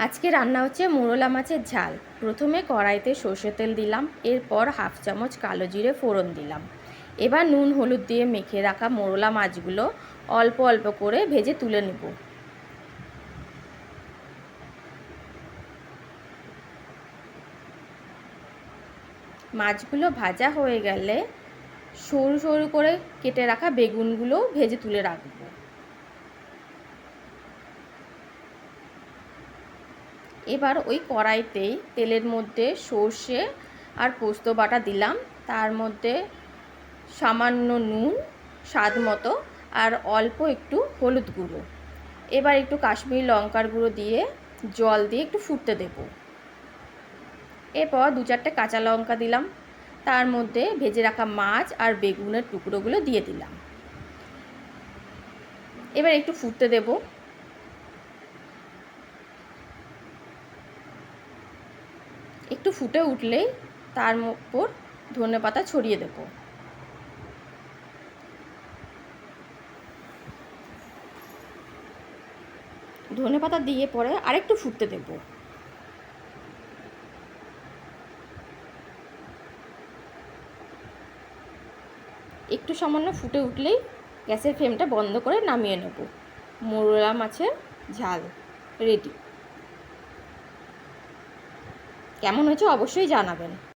আজকে রান্না হচ্ছে মোরলা মাছের ঝাল। প্রথমে কড়াইতে সর্ষের তেল দিলাম, এরপর হাফ চামচ কালো জিরে ফোড়ন দিলাম। এবার নুন হলুদ দিয়ে মেখে রাখা মোরলা মাছগুলো অল্প অল্প করে ভেজে তুলে নেব। মাছগুলো ভাজা হয়ে গেলে সরু সরু করে কেটে রাখা বেগুনগুলো ভেজে তুলে রাখবো। এবার ওই কড়াইতেই তেলের মধ্যে সর্ষে আর পোস্ত বাটা দিলাম, তার মধ্যে সামান্য নুন স্বাদ মতো আর অল্প একটু হলুদ গুঁড়ো। এবার একটু কাশ্মীরি লঙ্কার গুঁড়ো দিয়ে জল দিয়ে একটু ফুটতে দেব। এরপর 2-4টে কাঁচা লঙ্কা দিলাম, তার মধ্যে ভেজে রাখা মাছ আর বেগুনের টুকরোগুলো দিয়ে দিলাম। এবার একটু ফুটতে দেব। একটু ফুটে উঠলেই তার উপর ধনেপাতা ছড়িয়ে দেব। ধনেপাতা দিয়ে পরে আরেকটু ফুটতে দেব। একটু সামান্য ফুটে উঠলেই গ্যাসের ফ্লেমটা বন্ধ করে নামিয়ে নেব। মোরলা মাছের ঝাল রেডি। কেমন হয়েছে অবশ্যই জানাবেন।